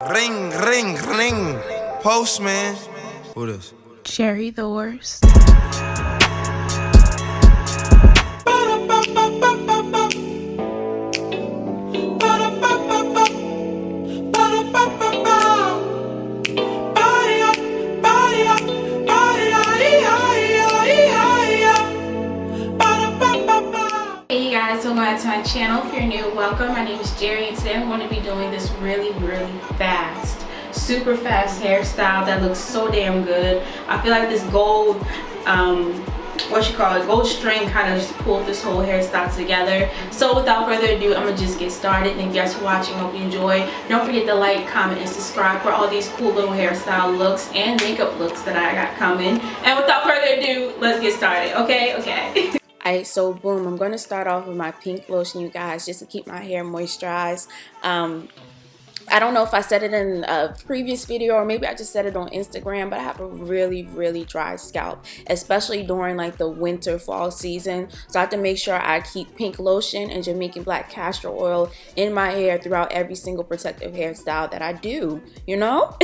Ring, ring, ring. Postman. Who this? Cherry the worst. Hey guys, welcome back to my channel. If you're new, welcome. My name is Jerry and today I'm going to be doing this really fast, super fast hairstyle that looks so damn good. I feel like this gold gold string kind of just pulled this whole hairstyle together. So without further ado, I'm gonna just get started. Thank you guys for watching. Hope you enjoy. Don't forget to like, comment, and subscribe for all these cool little hairstyle looks and makeup looks that I got coming. And without further ado, let's get started. Okay. Alright, so boom, I'm going to start off with my pink lotion, you guys, just to keep my hair moisturized. I don't know if I said it in a previous video or maybe I just said it on Instagram, but I have a really dry scalp, especially during like the winter fall season. So I have to make sure I keep pink lotion and Jamaican black castor oil in my hair throughout every single protective hairstyle that I do, you know?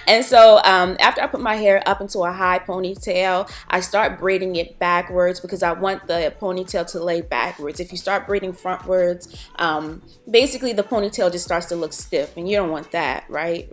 And so after I put my hair up into a high ponytail, I start braiding it backwards because I want the ponytail to lay backwards. If you start braiding frontwards, basically the ponytail just starts to look stiff. And you don't want that, right?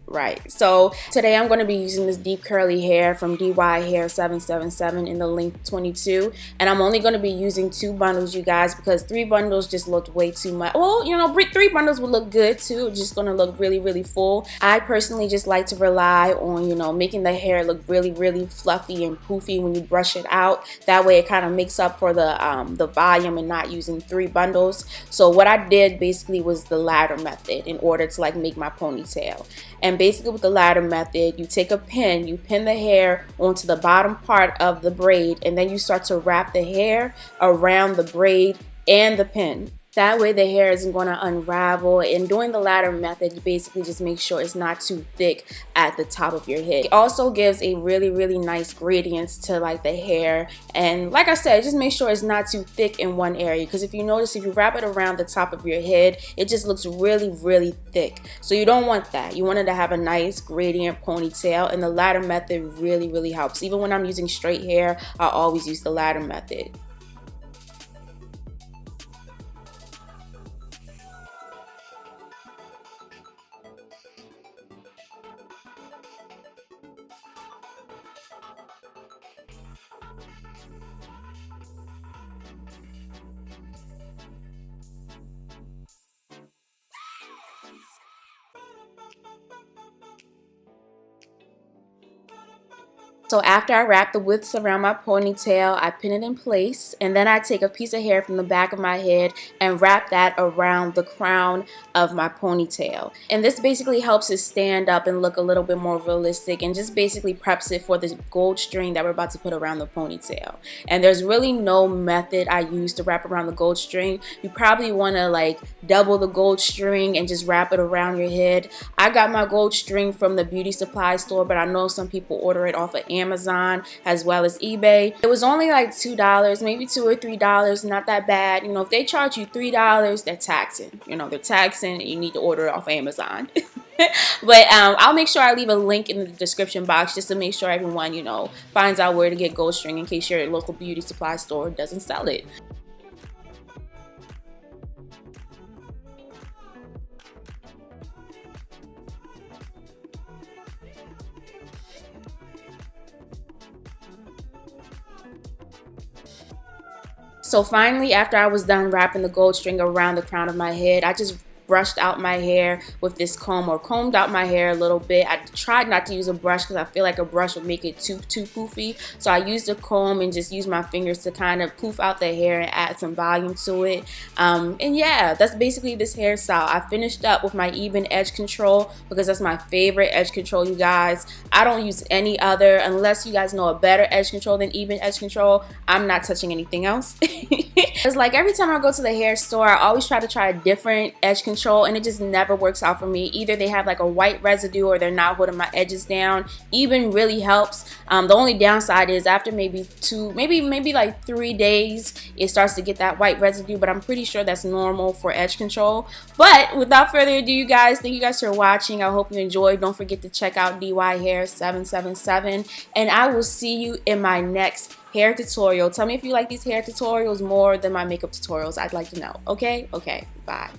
So today I'm going to be using this deep curly hair from DYHAIR777 in the length 22, and I'm only going to be using 2 bundles, you guys, because 3 bundles just looked way too much. Well, you know, 3 bundles would look good too, just going to look really full. I personally just like to rely on, you know, making the hair look really fluffy and poofy when you brush it out. That way it kind of makes up for the volume and not using 3 bundles. So what I did basically was the ladder method in order to like make my ponytail. And basically with the ladder method, you take a pin, you pin the hair onto the bottom part of the braid, and then you start to wrap the hair around the braid and the pin. That way the hair isn't going to unravel. And doing the ladder method, you basically just make sure it's not too thick at the top of your head. It also gives a really nice gradient to like the hair. And like I said, just make sure it's not too thick in one area, because if you notice, if you wrap it around the top of your head, it just looks really thick. So you don't want that. You want it to have a nice gradient ponytail, and the ladder method really helps. Even when I'm using straight hair, I always use the ladder method. So after I wrap the widths around my ponytail, I pin it in place, and then I take a piece of hair from the back of my head and wrap that around the crown of my ponytail. And this basically helps it stand up and look a little bit more realistic, and just basically preps it for the gold string that we're about to put around the ponytail. And there's really no method I use to wrap around the gold string. You probably want to like double the gold string and just wrap it around your head. I got my gold string from the beauty supply store, but I know some people order it off of Amazon as well as eBay. It was only like $2, maybe $2 or $3, not that bad. You know, if they charge you $3, they're taxing. You know, they're taxing, and you need to order it off Amazon. But I'll make sure I leave a link in the description box just to make sure everyone, you know, finds out where to get gold string in case your local beauty supply store doesn't sell it. So finally, after I was done wrapping the gold string around the crown of my head, I just brushed out my hair with this comb, or combed out my hair a little bit. I tried not to use a brush because I feel like a brush would make it too poofy. So I used a comb and just used my fingers to kind of poof out the hair and add some volume to it. And yeah, that's basically this hairstyle. I finished up with my even edge control because that's my favorite edge control, you guys. I don't use any other unless you guys know a better edge control than even edge control. I'm not touching anything else. It's like every time I go to the hair store, I always try a different edge control control, and it just never works out for me. Either they have like a white residue or they're not holding my edges down. Even really helps. The only downside is after maybe like 3 days, it starts to get that white residue, but I'm pretty sure that's normal for edge control. But without further ado, you guys, thank you guys for watching. I hope you enjoyed. Don't forget to check out DYHAIR777, and I will see you in my next hair tutorial. Tell me if you like these hair tutorials more than my makeup tutorials. I'd like to know. Okay, bye.